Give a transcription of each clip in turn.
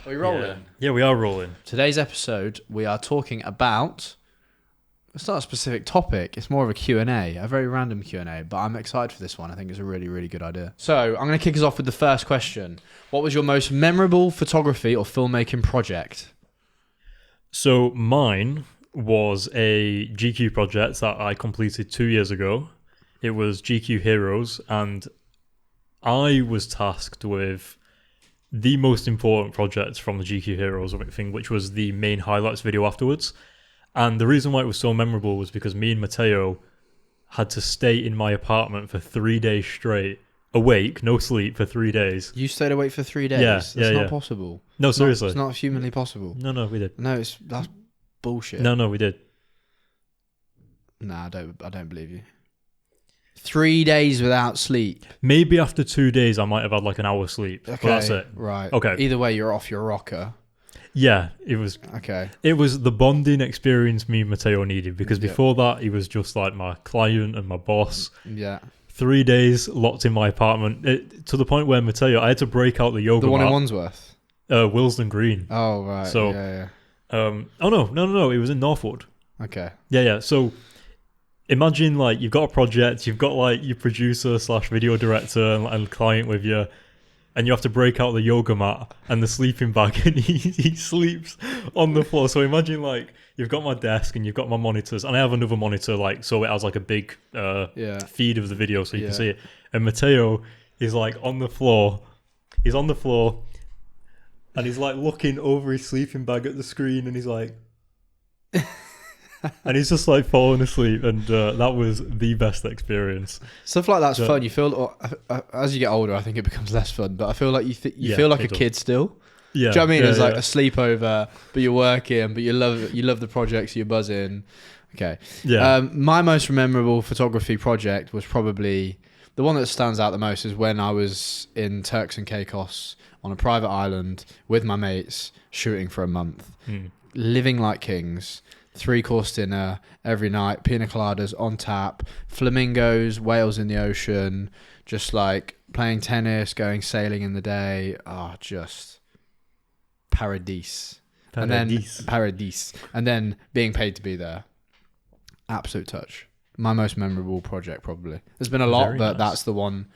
Are we rolling? Yeah, we are rolling. Today's episode, we are talking about... It's not a specific topic. It's more of a Q&A, a very random Q&A, but I'm excited for this one. I think it's a really, really good idea. So I'm going to kick us off with the first question. What was your most memorable photography or filmmaking project? So mine was a GQ project that I completed 2 years ago. It was GQ Heroes, and I was tasked with the most important project from the GQ Heroes thing, which was the main highlights video afterwards. And the reason why it was so memorable was because me and Matteo had to stay in my apartment for 3 days straight, awake, no sleep for 3 days. You stayed awake for 3 days? Yeah, That's yeah, not yeah. possible. No, seriously. It's not humanly possible. No, we did. No, that's bullshit. No, we did. Nah, I don't believe you. 3 days without sleep. Maybe after 2 days I might have had like an hour's sleep. Okay, But that's it. Right. Okay. Either way, you're off your rocker. Yeah, it was Okay. It was the bonding experience me and Matteo needed, because Yeah. before that he was just like my client and my boss. Yeah. 3 days locked in my apartment, to the point where Matteo, I had to break out the yoga The one mat. in Wandsworth? Willesden Green. Oh, right. So, yeah. Oh no, it was in Northwood. Okay. Yeah. So imagine like you've got a project, you've got like your producer / video director and client with you, and you have to break out the yoga mat and the sleeping bag, and he sleeps on the floor. So imagine like you've got my desk and you've got my monitors, and I have another monitor, like, so it has like a big feed of the video so you can see it. And Matteo is like on the floor. He's on the floor and he's like looking over his sleeping bag at the screen, and he's like... and he's just like falling asleep, and that was the best experience. Stuff like that's fun. You feel as you get older, I think it becomes less fun. But I feel like you feel like a kid still. Yeah, do you know what I mean? It's like a a sleepover, but you're working, but you love the projects, you're buzzing. Okay. Yeah. My most memorable photography project was probably the one that stands out the most. Is when I was in Turks and Caicos on a private island with my mates, shooting for a month, living like kings. 3-course dinner every night, pina coladas on tap, flamingos, whales in the ocean, just like playing tennis, going sailing in the day. Just paradise. And then being paid to be there. Absolute touch. My most memorable project, probably. There's been a lot, Very but nice. that's the one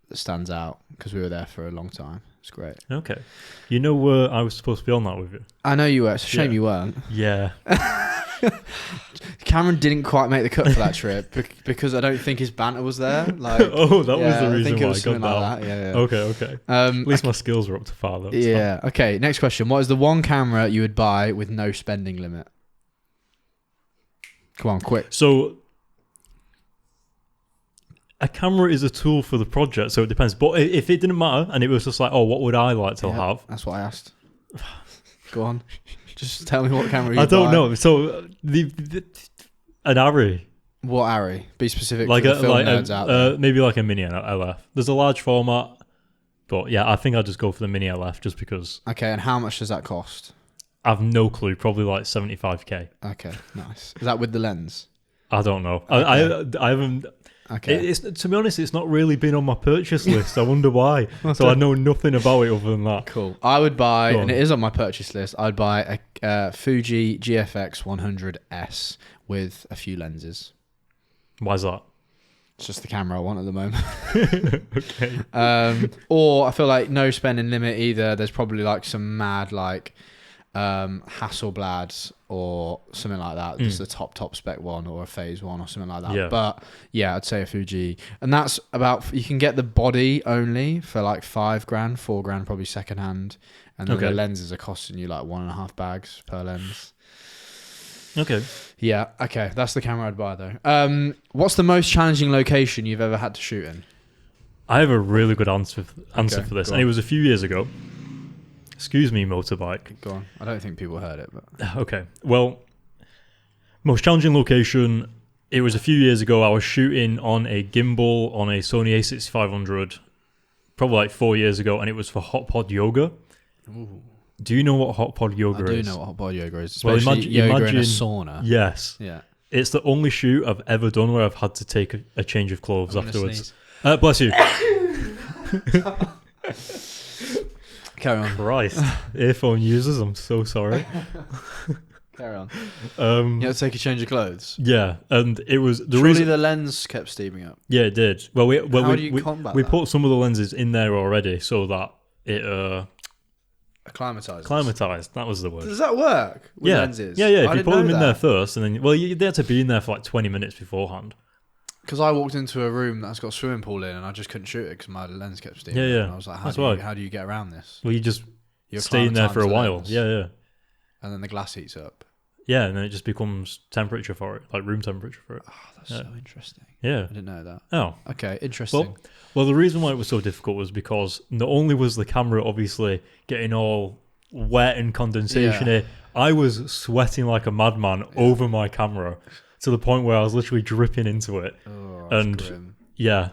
that stands out because we were there for a long time. It's great. Okay. You know, I was supposed to be on that with you. I know you were. It's a shame you weren't. Yeah. Cameron didn't quite make the cut for that trip because I don't think his banter was there. Like, that was the I reason think it why was I got something down. like that. Yeah. Okay. At least my skills were up to par, though. Yeah. Okay. Next question. What is the one camera you would buy with no spending limit? Come on, quick. So, a camera is a tool for the project, so it depends. But if it didn't matter, and it was just like, what would I like to have? That's what I asked. Go on. Just tell me what camera you I don't buy. know. So, an Arri. What Arri? Be specific Like for the film nerds out there. maybe like a mini LF. There's a large format, but yeah, I think I'd just go for the mini LF just because. Okay, and how much does that cost? I've no clue. Probably like 75k. Okay, nice. Is that with the lens? I don't know. Okay. I haven't. Okay. It's to be honest, it's not really been on my purchase list. I wonder why. So I know nothing about it other than that. Cool. I would buy, and it is on my purchase list, I'd buy a Fuji GFX 100S with a few lenses. Why is that? It's just the camera I want at the moment. Okay. Or I feel like no spending limit either. There's probably like some mad like Hasselblads or something like that. Just a top spec one or a phase one or something like that. Yeah. But yeah, I'd say a Fuji. And that's about, you can get the body only for like $5,000, $4,000 probably second hand. And then the lenses are costing you like 1.5 bags per lens. Okay. Yeah, okay. That's the camera I'd buy though. What's the most challenging location you've ever had to shoot in? I have a really good answer for this, and on. it was a few years ago. Excuse me, motorbike. Go on. I don't think people heard it, but Okay. Well, most challenging location. It was a few years ago. I was shooting on a gimbal on a Sony A6500, probably like 4 years ago, and it was for hot pod yoga. Ooh. Do you know what hot pod yoga is? I do know what hot pod yoga is, Well, especially yoga in a imagine- sauna. Yes. Yeah. It's the only shoot I've ever done where I've had to take a change of clothes I'm gonna afterwards. sneeze. Bless you. Carry on. Christ. Earphone users, I'm so sorry. Carry on. You had to take a change of clothes. Yeah, and it was the Surely reason. the lens kept steaming up. Yeah, it did. Well, How do you combat we that? put some of the lenses in there already so that it Acclimatized. climatized. That was the word. Does that work with Yeah, lenses? yeah. If you put them in there that. first, and then they had to be in there for like 20 minutes beforehand. Because I walked into a room that's got a swimming pool in, and I just couldn't shoot it because my lens kept steaming. Yeah, yeah. And I was like, That's right. how do you get around this? Well, you just You stay in there for a acclimatise the while. lens, Yeah. And then the glass heats up. Yeah, and then it just becomes temperature for it, like room temperature for it. Oh, that's so interesting. Yeah. I didn't know that. Oh. Okay, interesting. Well, the reason why it was so difficult was because not only was the camera obviously getting all wet and condensation, I was sweating like a madman over my camera to the point where I was literally dripping into it. Oh, that's And grim. yeah.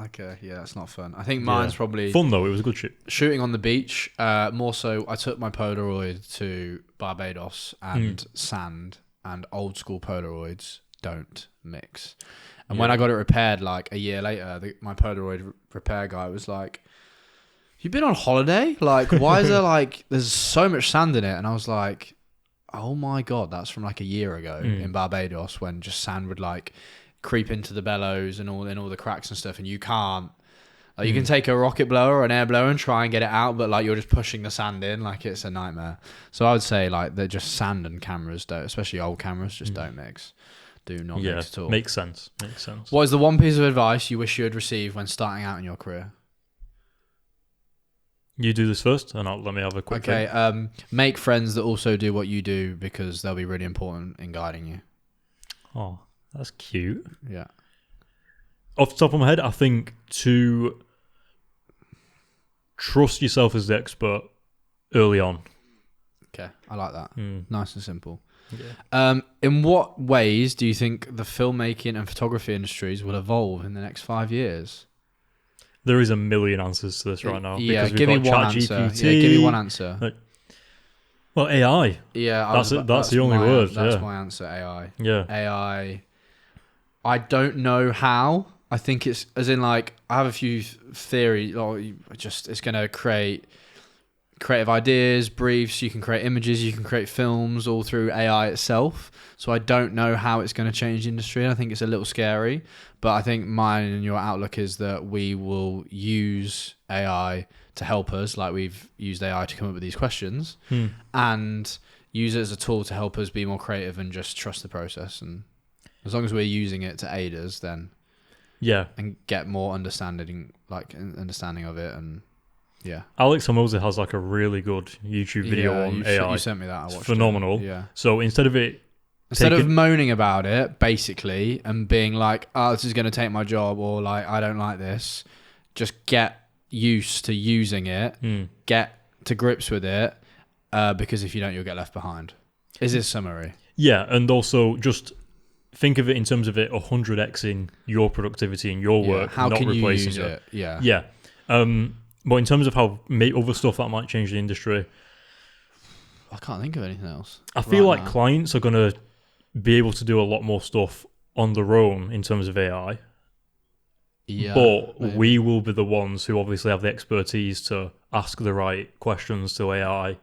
Okay, yeah, that's not fun. I think mine's probably fun though. It was a good shoot. Shooting on the beach. More so, I took my Polaroid to Barbados, and sand and old school Polaroids don't mix. And when I got it repaired, like a year later, my Polaroid repair guy was like, "You've been on holiday? Like, why is there like there's so much sand in it?" And I was like, "Oh my god, that's from like a year ago in Barbados when just sand would like creep into the bellows and all the cracks and stuff, and you can't. Like, you can take a rocket blower or an air blower and try and get it out, but like you're just pushing the sand in, like it's a nightmare." So I would say like they're just sand and cameras don't, especially old cameras, just don't mix. Do not mix at all. Makes sense. What is the one piece of advice you wish you had received when starting out in your career? You do this first, and let me have a quick. Okay. Make friends that also do what you do because they'll be really important in guiding you. Oh, that's cute. Yeah. Off the top of my head, I think to trust yourself as the expert early on. Okay, I like that. Nice and simple. Yeah. In what ways do you think the filmmaking and photography industries will evolve in the next 5 years? There is a million answers to this right now. Yeah, because give me we've got one answer. ChatGPT. Yeah, give me one answer. Well, AI. Yeah, That's the only word. That's my answer. AI. Yeah. AI. I don't know how. I think it's as in like I have a few theories. It's going to create creative ideas, briefs. You can create images. You can create films all through AI itself. So I don't know how it's going to change the industry. I think it's a little scary. But I think mine and your outlook is that we will use AI to help us, like we've used AI to come up with these questions, and use it as a tool to help us be more creative and just trust the process. And as long as we're using it to aid us, then and get more understanding of it. And Alex Hormozi has like a really good YouTube video on AI. You sent me that. I watched it's phenomenal. it. Yeah. So instead of moaning about it, basically, and being like, "Oh, this is going to take my job," or like, "I don't like this," just get used to using it, get to grips with it, because if you don't, you'll get left behind. Is this summary? Yeah, and also just think of it in terms of it 100xing your productivity and your work, how not can you replacing use it? Yeah. Yeah. But in terms of how other stuff that might change the industry, I can't think of anything else. I feel like clients are going to be able to do a lot more stuff on their own in terms of AI. Yeah. But maybe. we will be the ones who obviously have the expertise to ask the right questions to AI,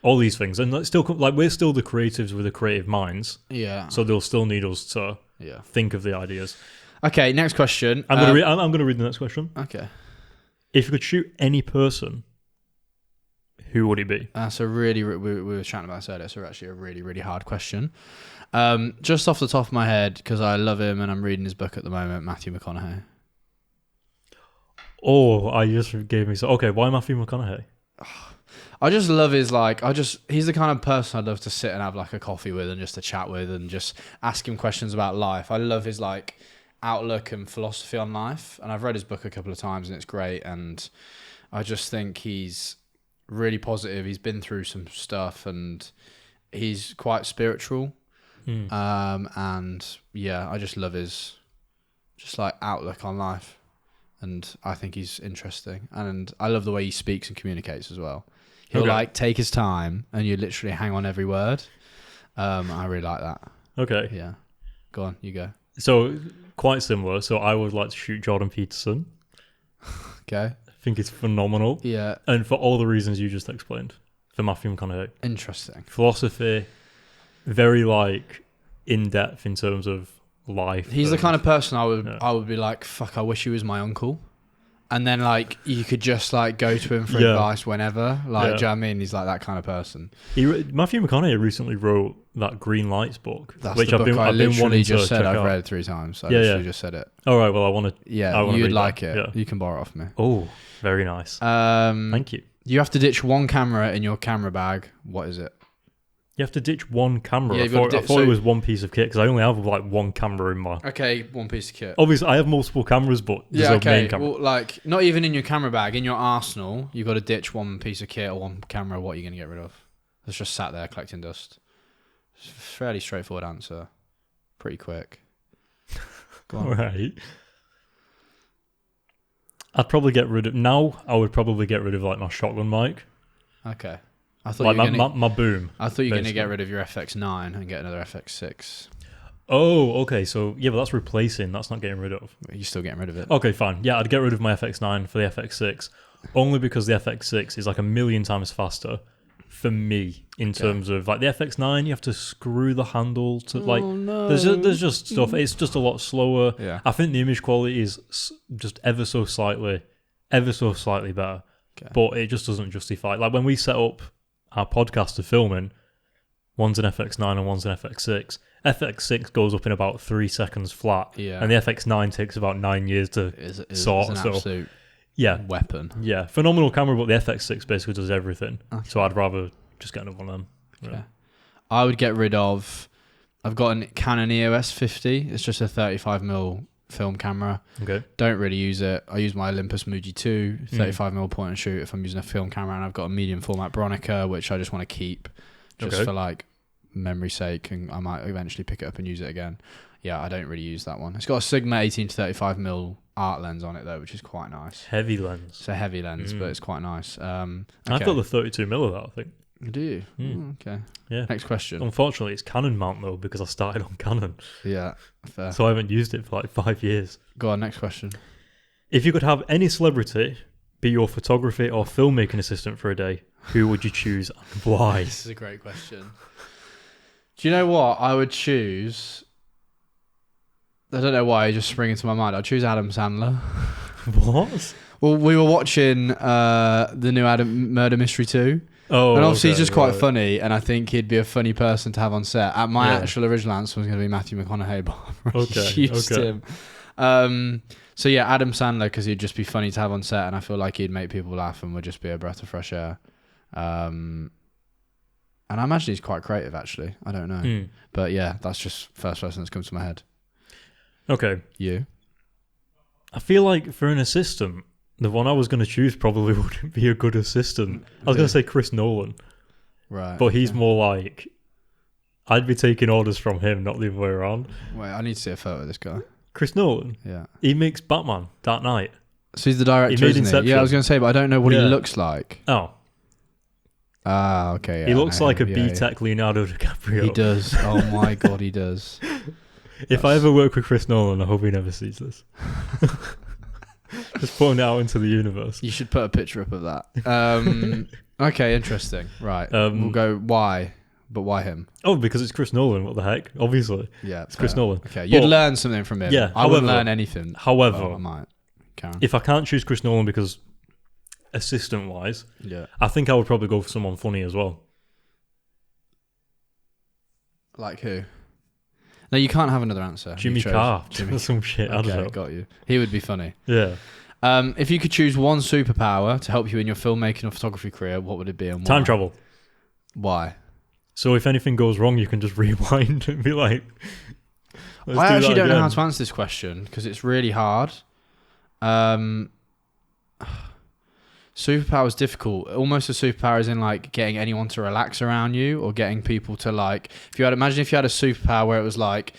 all these things. And still, like, we're still the creatives with the creative minds. Yeah. So they'll still need us to think of the ideas. Okay, next question. I'm going to read the next question. Okay. If you could shoot any person, who would it be? That's a really, we were chatting about this earlier, so actually a really, really hard question. Just off the top of my head, because I love him and I'm reading his book at the moment, Matthew McConaughey. Oh, I just gave me okay, why Matthew McConaughey? I just love his he's the kind of person I'd love to sit and have like a coffee with and just to chat with and just ask him questions about life. I love his like outlook and philosophy on life, and I've read his book a couple of times and it's great, and I just think he's really positive. He's been through some stuff and he's quite spiritual. And yeah, I just love his just like outlook on life. And I think he's interesting. And I love the way he speaks and communicates as well. He'll like take his time and you literally hang on every word. I really like that. Okay. Yeah. Go on, you go. So quite similar. So I would like to shoot Jordan Peterson. Okay. I think it's phenomenal. Yeah. And for all the reasons you just explained, for Matthew McConaughey. Interesting. Philosophy, very like in depth in terms of life. He's the kind of person I would be like, fuck, I wish he was my uncle. And then like you could just like go to him for advice whenever. Like, do you know what I mean? He's like that kind of person. Matthew McConaughey recently wrote that Green Lights book, That's which the book I've been wanting just to said. check I've out. read it 3 times. I literally just said it. All right, well I want to. Yeah, you'd like that. it. Yeah. You can borrow it off me. Oh, very nice. Thank you. You have to ditch one camera in your camera bag. What is it? You have to ditch one camera. Yeah, I thought it was one piece of kit because I only have like one camera in my. Okay, one piece of kit. Obviously, I have multiple cameras, but there's a main camera. Well, like not even in your camera bag, in your arsenal, you got to ditch one piece of kit or one camera. What are you going to get rid of? It's just sat there collecting dust. It's a fairly straightforward answer. Pretty quick. Go on. All right. I'd probably get rid of I would probably get rid of like my shotgun mic. Okay. I thought like you were gonna, my boom. I thought you were going to get rid of your FX9 and get another FX6. Oh, okay. So yeah, but that's replacing. That's not getting rid of. You're still getting rid of it. Okay, fine. Yeah, I'd get rid of my FX9 for the FX6, only because the FX6 is like 1,000,000 times faster for me in terms of like the FX9. You have to screw the handle to like. No. There's just stuff. It's just a lot slower. Yeah. I think the image quality is just ever so slightly better, but it just doesn't justify. Like when we set up our podcast to filming, one's an FX9 and one's an FX6. FX6 goes up in about 3 seconds flat, and the FX9 takes about 9 years to sort. It's an absolute weapon. Yeah, phenomenal camera, but the FX6 basically does everything. Okay. So I'd rather just get another one of them. Okay. Yeah. I would get rid of. I've got a Canon EOS 50. It's just a 35mm film camera. Okay. Don't really use it. I use my Olympus Muji 2 35mm point and shoot if I'm using a film camera, and I've got a medium format Bronica which I just want to keep just for like memory's sake, and I might eventually pick it up and use it again. Yeah, I don't really use that one. It's got a Sigma 18 to 35mm art lens on it though, which is quite nice. Heavy lens. It's a heavy lens, but it's quite nice. Okay. I've got the 32mm of that, I think. Do you? Okay. Yeah. Next question. Unfortunately, it's Canon mount though because I started on Canon. Yeah, fair. So I haven't used it for like 5 years. Go on, next question. If you could have any celebrity be your photography or filmmaking assistant for a day, who would you choose and why? This is a great question. Do you know what I would choose? I don't know why, it just spring into my mind. I'd choose Adam Sandler. What? Well, we were watching the new Adam Murder Mystery 2. Oh, and obviously he's just quite funny, and I think he'd be a funny person to have on set. My actual original answer was going to be Matthew McConaughey, but I used him. So yeah, Adam Sandler, because he'd just be funny to have on set, and I feel like he'd make people laugh and would just be a breath of fresh air. And I imagine he's quite creative, actually. I don't know. But yeah, that's just first person that's come to my head. Okay. You? I feel like for an assistant, the one I was going to choose probably wouldn't be a good assistant. I was going to say Chris Nolan. Right. But he's more like, I'd be taking orders from him, not the other way around. Wait, I need to see a photo of this guy. Chris Nolan? Yeah. He makes Batman, Dark Knight. So he's the director, isn't he? Yeah, I was going to say, but I don't know what he looks like. Oh. Ah, okay. Yeah, he looks like a B-Tech Leonardo DiCaprio. He does. Oh my God, he does. If I ever work with Chris Nolan, I hope he never sees this. Just putting it out into the universe. You should put a picture up of that. Okay, interesting. Right. We'll go why, but why him? Oh, because it's Chris Nolan. What the heck? Obviously. Yeah, it's Chris Nolan. Okay, you'd learn something from him. Yeah, I wouldn't learn anything. However, I might. Karen. If I can't choose Chris Nolan because assistant-wise, I think I would probably go for someone funny as well. Like who? No, you can't have another answer. Jimmy Carr. Some shit. I don't know. Got you. He would be funny. Yeah. If you could choose one superpower to help you in your filmmaking or photography career, what would it be and why? Time travel. Why? So if anything goes wrong, you can just rewind and be like... I actually don't know how to answer this question because it's really hard. Superpower is difficult. Almost a superpower is in like getting anyone to relax around you or getting people to like. Imagine if you had a superpower where it was like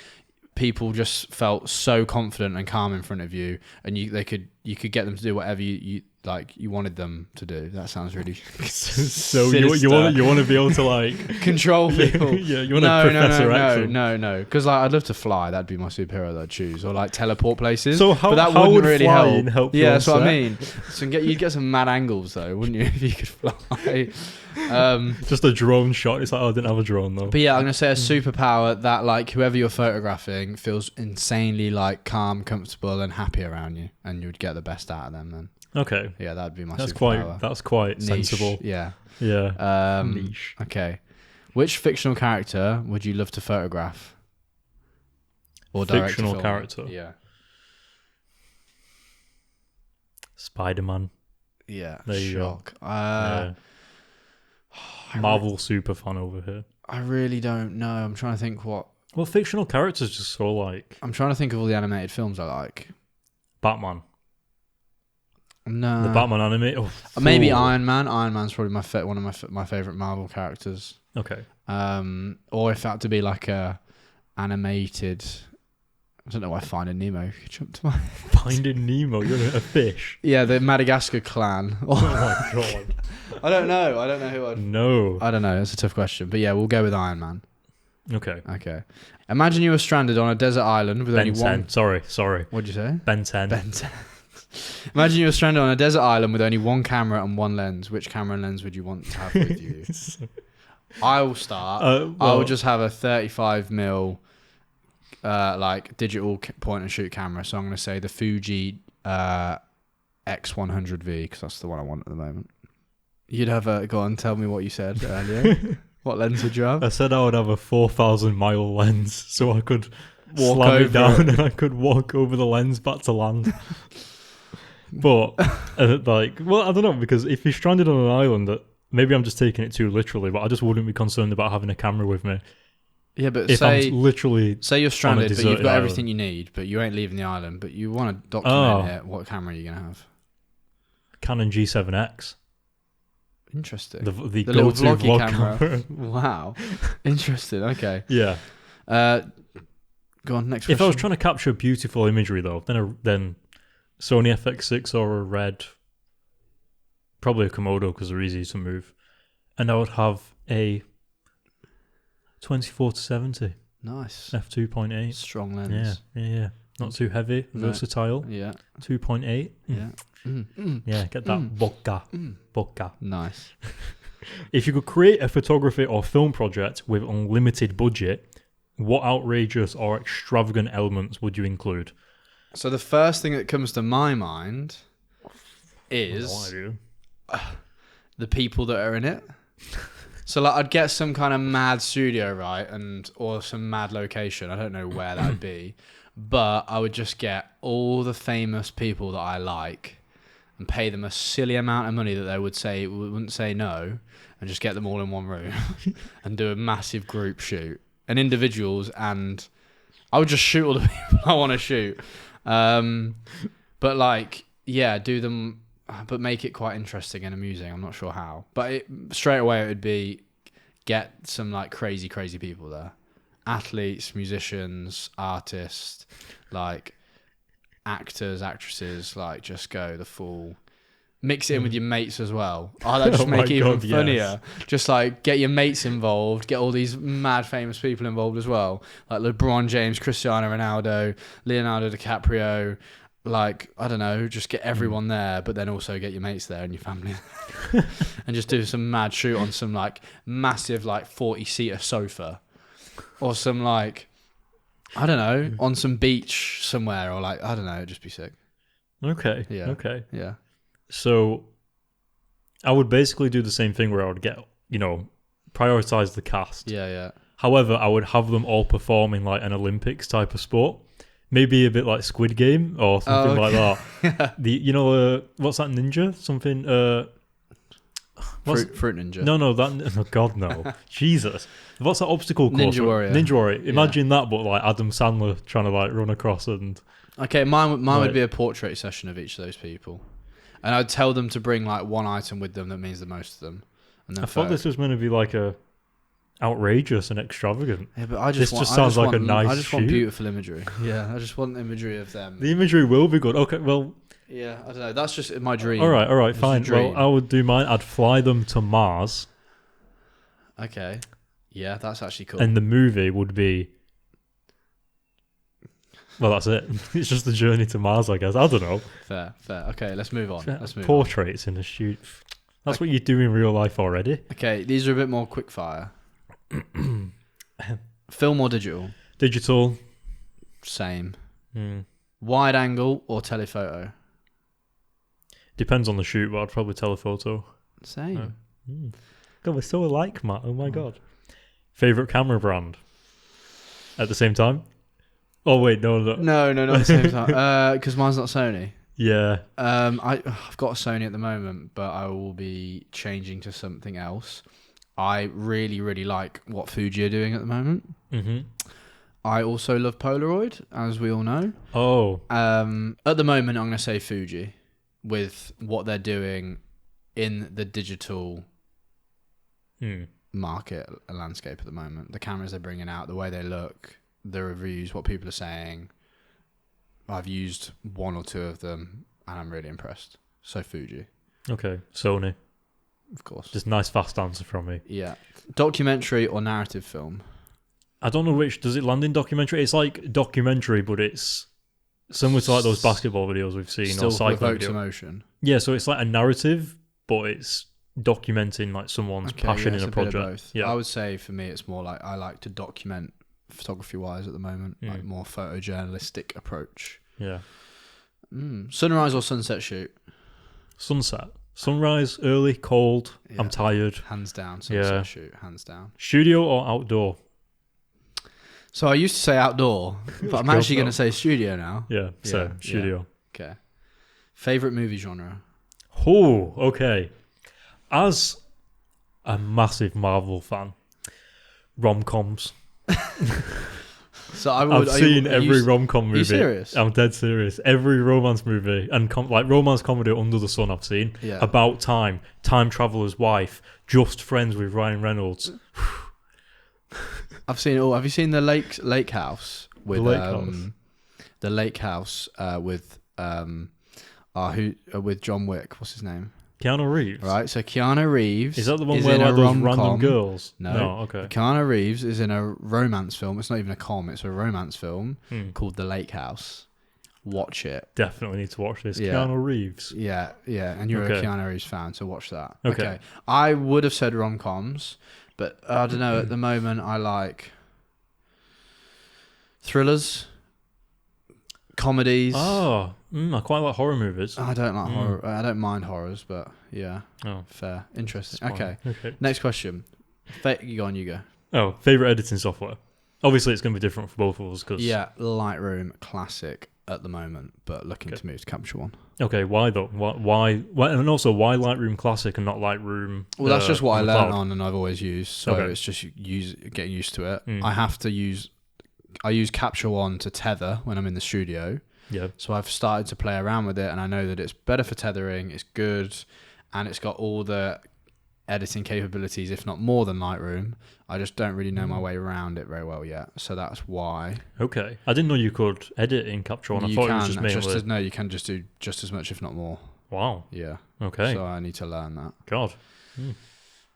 people just felt so confident and calm in front of you, and you could get them to do whatever you like you wanted them to do? That sounds really So you want to be able to like control people. Yeah, you want to Professor X. No. Because like I'd love to fly. That'd be my superhero that I'd choose, or like teleport places. So but that how wouldn't would really flying help you Yeah, on that's what set? I mean. So you'd get some mad angles though, wouldn't you, if you could fly? Just a drone shot. It's like, I didn't have a drone though. But yeah, I'm gonna say a superpower that like whoever you're photographing feels insanely like calm, comfortable, and happy around you, and you'd get the best out of them. Then okay, yeah, that'd be my that's superpower. That's quite Niche. sensible. Yeah. Niche. Okay, which fictional character would you love to photograph? Or direct a Fictional film? character. Yeah. Spider-Man. Yeah. There you go. Yeah. Marvel super fan over here. I really don't know. I'm trying to think what. Well, fictional characters just so like I'm trying to think of all the animated films I like. Batman. No. The Batman anime. Oh, maybe Iron Man. Iron Man's probably one of my favorite Marvel characters. Okay. Or if that had to be like a animated. I don't know why Finding Nemo jumped to my. Finding Nemo. You're a fish. Yeah, the Madagascar clan. Oh my god. I don't know who I'd. No. I don't know. It's a tough question, but yeah, we'll go with Iron Man. Okay. Imagine you were stranded on a desert island with only one. Sorry. What'd you say? Ben 10. Ben 10. Imagine you were stranded on a desert island with only one camera and one lens. Which camera and lens would you want to have with you? I will start. I will just have a 35mm like digital point and shoot camera. So I'm going to say the Fuji X100V because that's the one I want at the moment. You'd have a go on. Tell me what you said earlier. What lens would you have? I said I would have a 4,000-mile lens, so I could Walk slam it over down it. and I could walk over the lens back to land. But well, I don't know, because if you're stranded on an island, maybe I'm just taking it too literally, but I just wouldn't be concerned about having a camera with me. Yeah, but If I'm literally say you're stranded, but you've got island. everything you need, but you ain't leaving the island, but you want to document it. What camera are you gonna have? Canon G7X. Interesting. The little go-to vloggy vlog camera. camera. Wow. Interesting. Okay. Yeah. Go on, next question. If I was trying to capture beautiful imagery, though, then Sony FX6 or a Red, probably a Komodo because they're easy to move, and I would have a 24-70 Nice. f2.8. Strong lens. Yeah. Not too heavy, versatile. Yeah. 2.8. Yeah. Yeah, get that bokeh. Nice. If you could create a photography or film project with unlimited budget, what outrageous or extravagant elements would you include? So the first thing that comes to my mind is the people that are in it. So like I'd get some kind of mad studio, right, or some mad location. I don't know where that would be, but I would just get all the famous people that I like and pay them a silly amount of money that they wouldn't say no, and just get them all in one room and do a massive group shoot and individuals, and I would just shoot all the people I want to shoot. But like, yeah, do them, but make it quite interesting and amusing. I'm not sure how, but straight away it would be get some like crazy people there, athletes, musicians, artists, like actors, actresses, like just go the full, mix it in with your mates as well. Oh, that just make it even funnier. Yes. Just like get your mates involved, get all these mad famous people involved as well, like LeBron James, Cristiano Ronaldo, Leonardo DiCaprio. Like, I don't know, just get everyone there, but then also get your mates there and your family and just do some mad shoot on some like massive like 40-seater sofa or some like, I don't know, on some beach somewhere, or like, I don't know, it'd just be sick. Okay. Yeah. Okay. Yeah. So I would basically do the same thing where I would get, prioritize the cast. Yeah. However, I would have them all perform in like an Olympics type of sport. Maybe a bit like Squid Game or something like that. The what's that ninja? Something Fruit Ninja. No, that oh God no. Jesus. What's that obstacle course? Ninja Warrior. Ninja Warrior. Imagine that, but like Adam Sandler trying to like run across and. Okay, mine would be a portrait session of each of those people, and I'd tell them to bring like one item with them that means the most to them. And then I thought this was meant to be like a outrageous and extravagant. Yeah, but I just This just sounds like a nice I just want shoot. beautiful imagery. Yeah, I just want imagery of them. The imagery will be good. Okay, well, Yeah, I don't know. That's just my dream. all right, It's a fine. Well, dream. I would do mine. I'd fly them to Mars, Okay. Yeah, that's actually cool. and the movie would be. Well, that's it. It's just the journey to Mars, I guess. I don't know. Fair. Okay, let's move on. Portraits in a shoot. That's what you do in real life already. Okay, these are a bit more quick fire. Film or digital? Digital. Same. Mm. Wide angle or telephoto? Depends on the shoot, but I'd probably telephoto. Same. God, we're so alike, Matt. Oh my god. Favorite camera brand? At the same time? Oh wait, no. No, not at the same time. Because mine's not Sony. Yeah. I've got a Sony at the moment, but I will be changing to something else. I really, really like what Fuji are doing at the moment. Mm-hmm. I also love Polaroid, as we all know. Oh. At the moment, I'm going to say Fuji with what they're doing in the digital market landscape at the moment. The cameras they're bringing out, the way they look, the reviews, what people are saying. I've used one or two of them, and I'm really impressed. So Fuji. Okay, Sony. Of course. Just nice fast answer from me. Yeah. Documentary or narrative film? I don't know which. Does it land in documentary? It's like documentary, but it's similar to like those basketball videos we've seen Still or cycling evokes videos. emotion. Yeah, so it's like a narrative, but it's documenting like someone's passion in a project. Bit of both. Yeah, I would say for me, it's more like I like to document photography-wise at the moment, like more photojournalistic approach. Yeah. Sunrise or sunset shoot? Sunset. Sunrise, early, cold. Yeah. I'm tired. Hands down, sunset shoot, hands down. Studio or outdoor? So I used to say outdoor, but I'm actually going to say studio now. Yeah, so studio. Yeah. Okay. Favorite movie genre? Oh, okay. As a massive Marvel fan, rom-coms. So I've seen every rom-com movie. Are you serious? I'm dead serious. Every romance movie and like romance comedy under the sun I've seen. Yeah. About Time, Time Traveler's Wife, Just Friends with Ryan Reynolds. I've seen it all. Have you seen the Lake House with The Lake House? with John Wick? What's his name? Keanu Reeves. Right. So Keanu Reeves Is that the one where like those random girls? No. Okay. Keanu Reeves is in a romance film. It's not even a com. It's a romance film called The Lake House. Watch it. Definitely need to watch this. Yeah. Keanu Reeves. Yeah. And you're a Keanu Reeves fan, so watch that. Okay. I would have said rom-coms, but I don't know. At the moment, I like thrillers, comedies. Oh, I quite like horror movies. I don't like horror. I don't mind horrors, but yeah. Oh, fair. Interesting. okay. Next question. You go on. You go. Oh, favorite editing software. Obviously, it's going to be different for both of us. Yeah, Lightroom Classic at the moment, but looking to move to Capture One. Okay, why though? Why? And also, why Lightroom Classic and not Lightroom? Well, that's just what I learned cloud? on, and I've always used. So it's just getting used to it. I use Capture One to tether when I'm in the studio. Yeah. So I've started to play around with it, and I know that it's better for tethering. It's good, and it's got all the editing capabilities, if not more than Lightroom. I just don't really know my way around it very well yet, so that's why. Okay, I didn't know you could edit in Capture One. I thought it was just mainly. No, you can just do just as much, if not more. Wow. Yeah. Okay. So I need to learn that. God.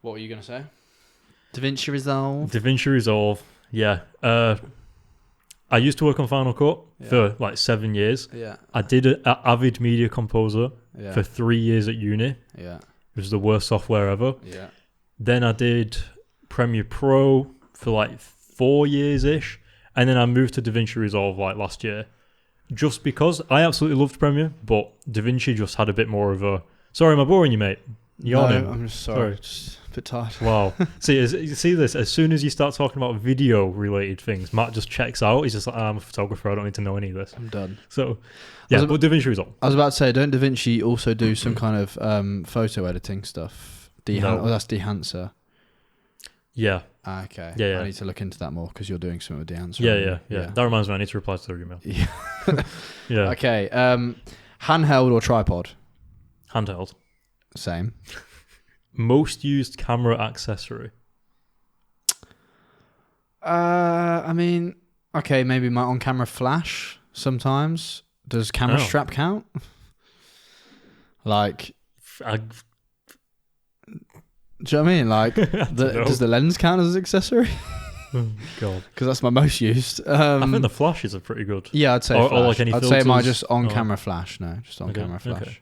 What were you gonna say? DaVinci Resolve. DaVinci Resolve. Yeah. I used to work on Final Cut for like 7 years. Yeah. I did an Avid Media Composer for 3 years at uni. Yeah. It was the worst software ever. Yeah. Then I did Premiere Pro for like 4 years-ish. And then I moved to DaVinci Resolve like last year. Just because I absolutely loved Premiere, but DaVinci just had a bit more of a... Sorry, am I boring you, mate? Yawning. No, I'm just sorry. Just a bit tired. Wow. You see this? As soon as you start talking about video-related things, Matt just checks out. He's just like, I'm a photographer. I don't need to know any of this. I'm done. So, yeah, but DaVinci Resolve. I was about to say, don't DaVinci also do some kind of photo editing stuff? No. That's Dehancer. Yeah. Okay. Yeah. I need to look into that more because you're doing something with Dehancer. Yeah. That reminds me, I need to reply to their email. Yeah. Yeah. Okay. Handheld or tripod? Handheld. Same. Most used camera accessory. I mean, okay, maybe my on-camera flash sometimes. Does camera strap count? Like, I, do you know what I mean? Like, does the lens count as an accessory? oh God, Because that's my most used. I think the flashes are pretty good. Yeah, I'd say Or flash. like any I'd say my filters? just on-camera flash. No, just on-camera flash. Okay.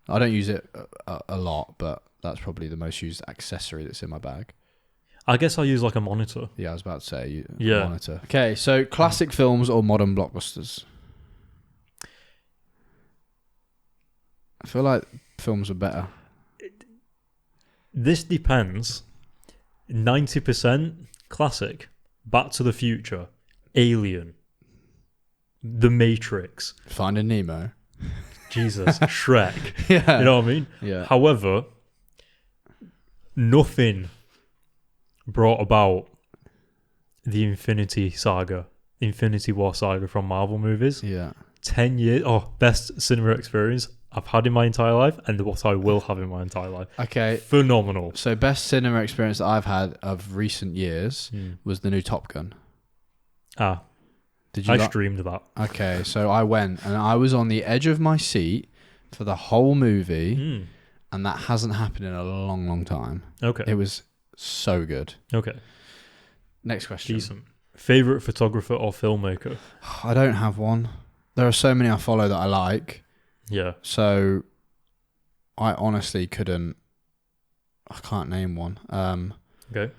I don't use it a lot, but that's probably the most used accessory that's in my bag. I guess I use like a monitor. Yeah, I was about to say Yeah. monitor. Okay, so classic films or modern blockbusters? I feel like films are better. This depends. 90% classic. Back to the Future. Alien. The Matrix. Finding Nemo. Jesus. Shrek. Yeah. You know what I mean? Yeah. However, nothing brought about the Infinity War saga from Marvel movies. Yeah. 10 years. Oh, best cinema experience I've had in my entire life and what I will have in my entire life. Okay. Phenomenal. So best cinema experience that I've had of recent years was the new Top Gun. Ah. Did you I streamed that. Okay, so I went and I was on the edge of my seat for the whole movie, and that hasn't happened in a long, long time. Okay. It was so good. Okay. Next question. Decent. Favorite photographer or filmmaker? I don't have one. There are so many I follow that I like. Yeah. So I honestly couldn't. I can't name one. Okay.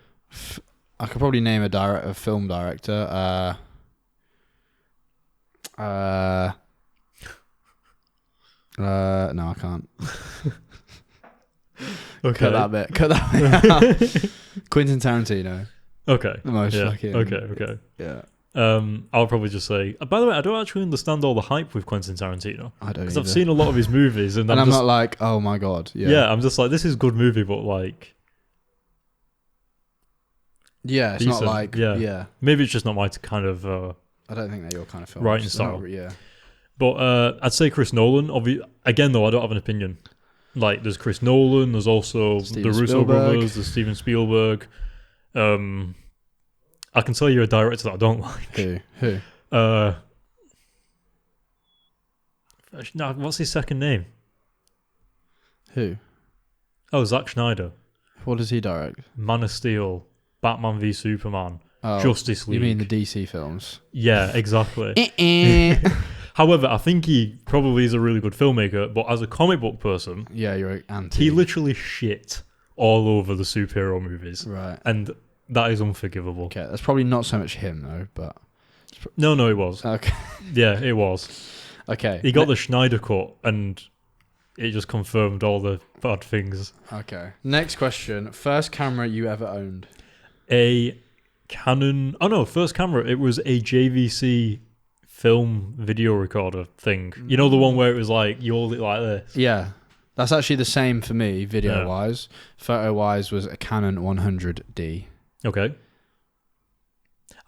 I could probably name a film director. No, I can't. Okay. Cut that bit out. Quentin Tarantino. Okay. The most Yeah. fucking. Okay. Yeah. I'll probably just say. By the way, I don't actually understand all the hype with Quentin Tarantino I don't. because I've seen a lot of his movies, and I'm just, not like, oh my god. yeah, I'm just like, this is a good movie, but like, Yeah, it's decent. not like. Yeah. Yeah. Maybe it's just not my kind of I don't think they're your kind of film. writing style. Yeah. But I'd say Chris Nolan. Again, though, I don't have an opinion. Like, there's Chris Nolan. There's also Steven the Russo Spielberg. brothers. There's Steven Spielberg. I can tell you're a director that I don't like. Who? No, what's his second name? Who? Oh, Zack Snyder. What does he direct? Man of Steel, Batman v Superman, Oh, Justice League. you mean the DC films? Yeah, exactly. However, I think he probably is a really good filmmaker, but as a comic book person, Yeah, you're anti. he literally shit all over the superhero movies. Right. And that is unforgivable. Okay, that's probably not so much him though, but No, it was. okay. Yeah, it was. Okay. He got the Schneider cut, and it just confirmed all the bad things. Okay. Next question. First camera you ever owned? A Canon... Oh, no, first camera. It was a JVC film video recorder thing. You know the one where it was like, you hold it like this? Yeah. That's actually the same for me, video-wise. Photo-wise was a Canon 100D. Okay.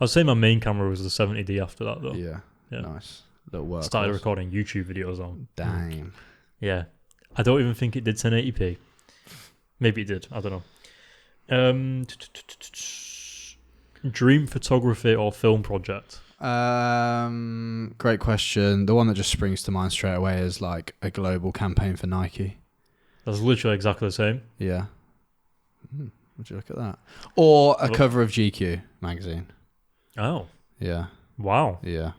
I'd say my main camera was the 70D after that, though. Yeah. Yeah. Nice. Little work. Started recording YouTube videos on. Dang. Yeah. I don't even think it did 1080p. Maybe it did. I don't know. Dream photography or film project? Great question. The one that just springs to mind straight away is like a global campaign for Nike. That's literally exactly the same. Yeah. Would you look at that? Or a cover of GQ magazine. Oh. Yeah. Wow. Yeah.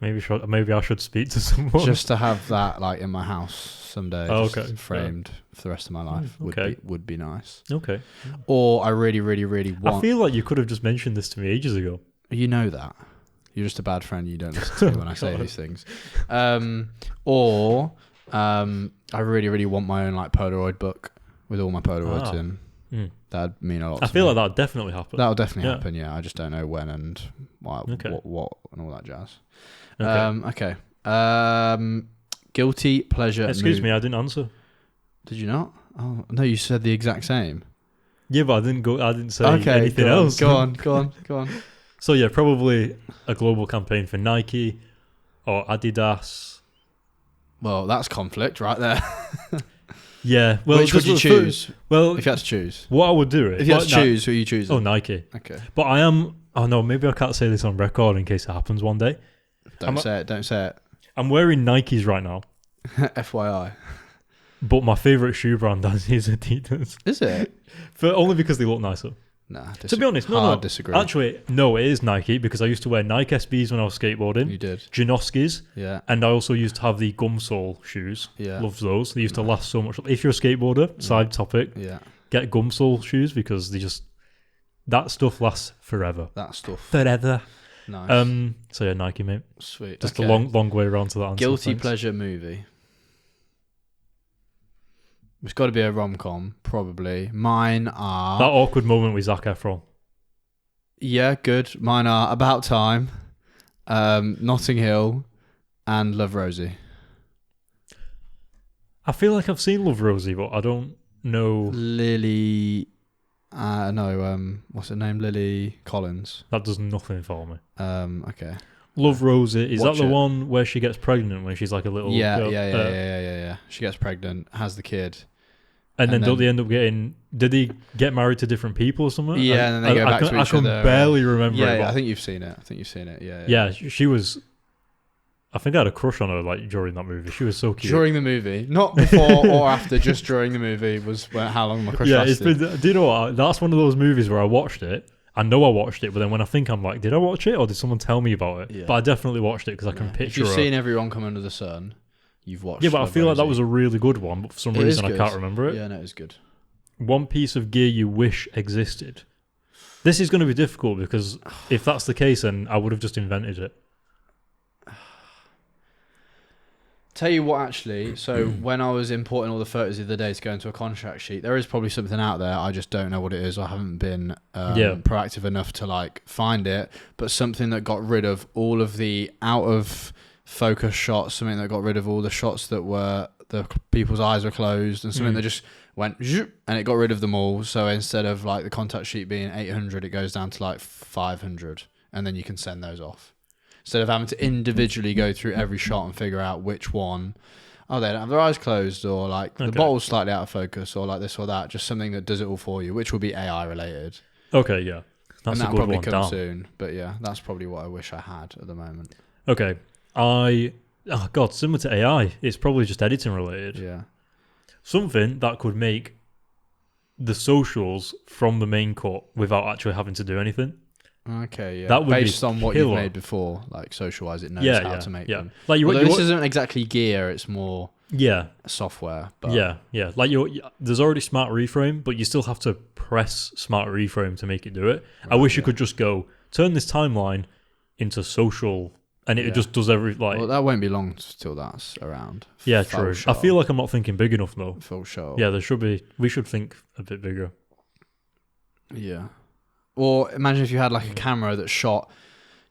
Maybe I should speak to someone. Just to have that like in my house someday, okay. framed for the rest of my life would be nice. Okay. Or I really, really, really want. I feel like you could have just mentioned this to me ages ago. You know that. You're just a bad friend. You don't listen to me when I say these things. Or I really, really want my own like Polaroid book with all my Polaroids in. That'd mean a lot. I feel like that'd definitely happen. That'll definitely happen. Yeah, I just don't know when and what and all that jazz. Okay. Guilty pleasure. Excuse me, I didn't answer. Did you not? Oh no, you said the exact same. Yeah, but I didn't say anything else. Go on. So yeah, probably a global campaign for Nike or Adidas. Well, that's conflict right there. Yeah. Well, Which would you choose? Well, If you had to choose. what I would do If you had to choose, who are you choosing? Oh, Nike. Okay. But I am. Oh no, maybe I can't say this on record in case it happens one day. Don't say it. I'm wearing Nikes right now, FYI. but my favorite shoe brand is Adidas. Is it? Only because they look nicer. Nah. To be honest, no. Disagree. Actually, no, it is Nike because I used to wear Nike SBs when I was skateboarding. You did. Janoskis. Yeah. And I also used to have the gum sole shoes. Yeah. Loved those. They used to last so much. If you're a skateboarder, side topic, get gum sole shoes because that stuff lasts forever. That stuff. Forever. Nice. So yeah, Nike, mate. Sweet. Just a long way around to that answer. Guilty pleasure movie. It's got to be a rom-com, probably. Mine are... That awkward moment with Zac Efron. Yeah, good. Mine are About Time, Notting Hill, and Love, Rosie. I feel like I've seen Love, Rosie, but I don't know... Lily... what's her name? Lily Collins. That does nothing for me. Okay. Love, Rosie. Is Watch that the it. one where she gets pregnant when she's like a little girl? Yeah. She gets pregnant, has the kid. And then don't they end up getting... Did they get married to different people or something? Yeah, and then they go back to each other. I can barely remember it. Yeah, I think you've seen it. Yeah, she was... I think I had a crush on her like during that movie. She was so cute. During the movie. Not before or after, just during the movie was how long my crush lasted. It's been... Do you know what? That's one of those movies where I watched it. I know I watched it, but then when I think I'm like, did I watch it or did someone tell me about it? Yeah. But I definitely watched it because I can picture If you've her. seen Everyone Come Under the Sun, you've watched Yeah, but Love, I feel like that Rosie. was a really good one, but for some reason I can't remember it. Yeah, no, it's good. One piece of gear you wish existed. This is going to be difficult because if that's the case, then I would have just invented it. Tell you what, actually, so when I was importing all the photos the other day to go into a contract sheet, there is probably something out there. I just don't know what it is. I haven't been proactive enough to like find it. But something that got rid of all of the out of focus shots, something that got rid of all the shots that were the people's eyes were closed, and something that just went and it got rid of them all. So instead of like the contact sheet being 800, it goes down to like 500, and then you can send those off. Instead of having to individually go through every shot and figure out which one, they don't have their eyes closed, or like the bottle's slightly out of focus, or like this or that, just something that does it all for you, which will be AI related. Okay, yeah. That's and that'll a good probably one. come Down. soon. But yeah, that's probably what I wish I had at the moment. Okay. Similar to AI, it's probably just editing related. Yeah. Something that could make the socials from the main cut without actually having to do anything. Okay, yeah. That would based be on what killer. you've made before, like Socialize, it knows how to make them. Like this isn't exactly gear; it's more software. But Like there's already Smart Reframe, but you still have to press Smart Reframe to make it do it. Right, I wish you could just go turn this timeline into social, and it just does every like. Well, that won't be long till that's around. Yeah, true. I feel like I'm not thinking big enough though. Full show. Yeah, there should be. We should think a bit bigger. Yeah. Or imagine if you had like a camera that shot,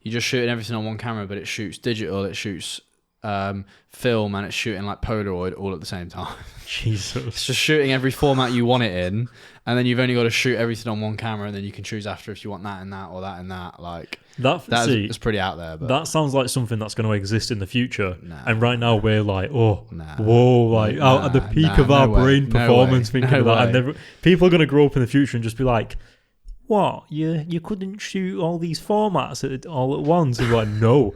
you're just shooting everything on one camera, but it shoots digital, it shoots film, and it's shooting like Polaroid all at the same time. Jesus. It's just shooting every format you want it in, and then you've only got to shoot everything on one camera, and then you can choose after if you want that and that or that and that. Like that's pretty out there. But that sounds like something that's going to exist in the future. Nah. And right now we're like, out at the peak of our brain performance thinking of that. And people are going to grow up in the future and just be like, what? You couldn't shoot all these formats all at once? And you're like, no.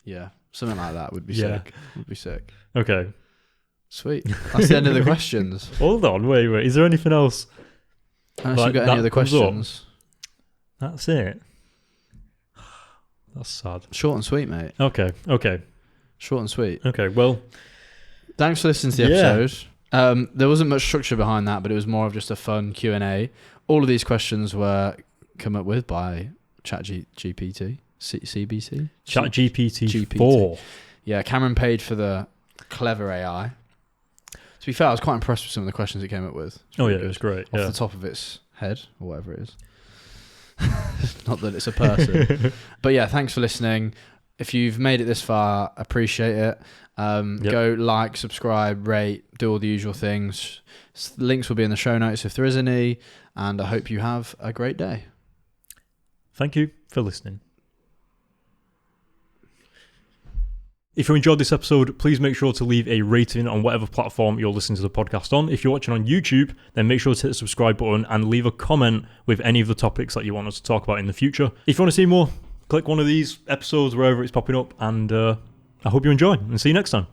Yeah, something like that would be sick. Would be sick. Okay. Sweet. That's the end of the questions. Hold on, wait. Is there anything else? Unless you've got any other questions. That's it. That's sad. Short and sweet, mate. Okay. Short and sweet. Okay, well. Thanks for listening to the episode. There wasn't much structure behind that, but it was more of just a fun Q&A. All of these questions were come up with by ChatGPT, CBC? ChatGPT 4. Yeah, Cameron paid for the clever AI. To be fair, I was quite impressed with some of the questions it came up with. It was great. Off the top of its head, or whatever it is. Not that it's a person. But yeah, thanks for listening. If you've made it this far, appreciate it. Go like, subscribe, rate, do all the usual things. Links will be in the show notes if there is any. And I hope you have a great day. Thank you for listening. If you enjoyed this episode, please make sure to leave a rating on whatever platform you're listening to the podcast on. If you're watching on YouTube, then make sure to hit the subscribe button and leave a comment with any of the topics that you want us to talk about in the future. If you want to see more, click one of these episodes wherever it's popping up, and I hope you enjoy, and see you next time.